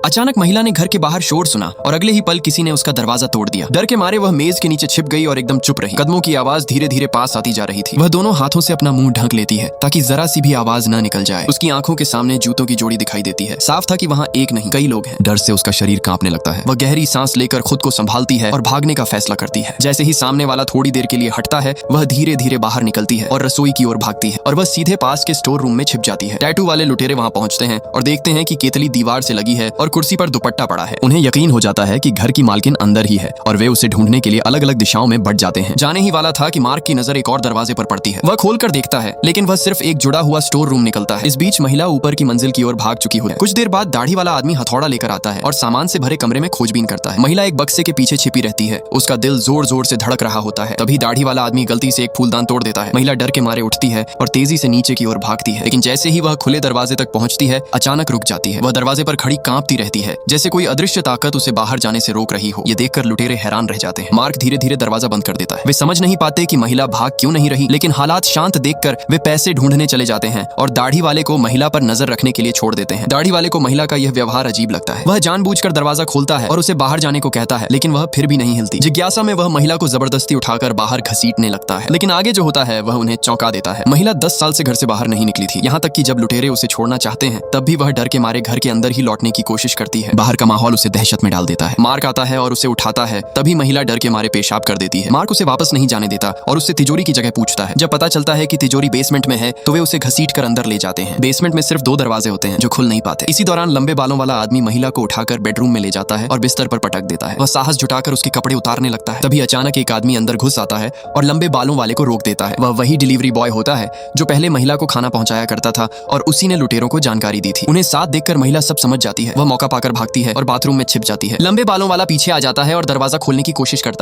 अचानक महिला ने घर के बाहर शोर सुना और अगले ही पल किसी ने उसका दरवाजा तोड़ दिया। डर के मारे वह मेज के नीचे छिप गई और एकदम चुप रही। कदमों की आवाज धीरे धीरे पास आती जा रही थी। वह दोनों हाथों से अपना मुंह ढक लेती है ताकि जरा सी भी आवाज न निकल जाए। उसकी आंखों के सामने जूतों की जोड़ी दिखाई देती है। साफ था कि वहाँ एक नहीं कई लोग हैं। डर से उसका शरीर कांपने लगता है। वह गहरी सांस लेकर खुद को संभालती है और भागने का फैसला करती है। जैसे ही सामने वाला थोड़ी देर के लिए हटता है, वह धीरे धीरे बाहर निकलती है और रसोई की ओर भागती है और वह सीधे पास के स्टोर रूम में छिप जाती है। टैटू वाले लुटेरे वहाँ पहुंचते हैं और देखते हैं कि केतली दीवार से लगी है और कुर्सी पर दुपट्टा पड़ा है। उन्हें यकीन हो जाता है कि घर की मालकिन अंदर ही है और वे उसे ढूंढने के लिए अलग अलग दिशाओं में बढ़ जाते हैं। जाने ही वाला था कि मार्क की नजर एक और दरवाजे पर पड़ती है। वह खोलकर देखता है, लेकिन वह सिर्फ एक जुड़ा हुआ स्टोर रूम निकलता है। इस बीच महिला ऊपर की मंजिल की ओर भाग चुकी है। कुछ देर बाद दाढ़ी वाला आदमी हथौड़ा लेकर आता है और सामान से भरे कमरे में खोजबीन करता है। महिला एक बक्से के पीछे छिपी रहती है। उसका दिल जोर जोर से धड़क रहा होता है। तभी दाढ़ी वाला आदमी गलती से एक फूलदान तोड़ देता है। महिला डर के मारे उठती है और तेजी से नीचे की ओर भागती है, लेकिन जैसे ही वह खुले दरवाजे तक पहुंचती है, अचानक रुक जाती है। वह दरवाजे पर खड़ी कांपती रहती है, जैसे कोई अदृश्य ताकत उसे बाहर जाने से रोक रही हो। ये देखकर लुटेरे हैरान रह जाते हैं। मार्क धीरे धीरे दरवाजा बंद कर देता है। वे समझ नहीं पाते कि महिला भाग क्यों नहीं रही, लेकिन हालात शांत देखकर वे पैसे ढूंढने चले जाते हैं और दाढ़ी वाले को महिला पर नजर रखने के लिए छोड़ देते हैं। दाढ़ी वाले को महिला का यह व्यवहार अजीब लगता है। वह जानबूझकर दरवाजा खोलता है और उसे बाहर जाने को कहता है, लेकिन वह फिर भी नहीं हिलती। जिज्ञासा में वह महिला को जबरदस्ती उठाकर बाहर घसीटने लगता है, लेकिन आगे जो होता है वह उन्हें चौंका देता है। महिला 10 साल से घर से बाहर नहीं निकली थी। यहाँ तक कि जब लुटेरे उसे छोड़ना चाहते हैं, तब भी वह डर के मारे घर के अंदर ही लौटने की कोशिश करती है। बाहर का माहौल उसे दहशत में डाल देता है। मार्क आता है और उसे उठाता है। तभी महिला डर के मारे पेशाब कर देती है। मार्क उसे वापस नहीं जाने देता और उससे तिजोरी की जगह पूछता है। जब पता चलता है कि तिजोरी बेसमेंट में है, तो वे उसे घसीट कर अंदर ले जाते हैं। बेसमेंट में सिर्फ 2 दरवाजे होते हैं जो खुल नहीं पाते। इसी दौरान लंबे बालों वाला आदमी महिला को उठाकर बेडरूम में ले जाता है और बिस्तर पर पटक देता है। वह साहस जुटाकर उसके कपड़े उतारने लगता है। तभी अचानक एक आदमी अंदर घुस आता है और लंबे बालों वाले को रोक देता है। वह वही डिलीवरी बॉय होता है जो पहले महिला को खाना पहुंचाया करता था और उसी ने लुटेरों को जानकारी दी थी। उन्हें साथ देखकर महिला सब समझ जाती है। वह मौका पाकर भागती है और बाथरूम में छिप जाती है। लंबे बालों वाला पीछे आ जाता है और दरवाजा खोलने की कोशिश करता है।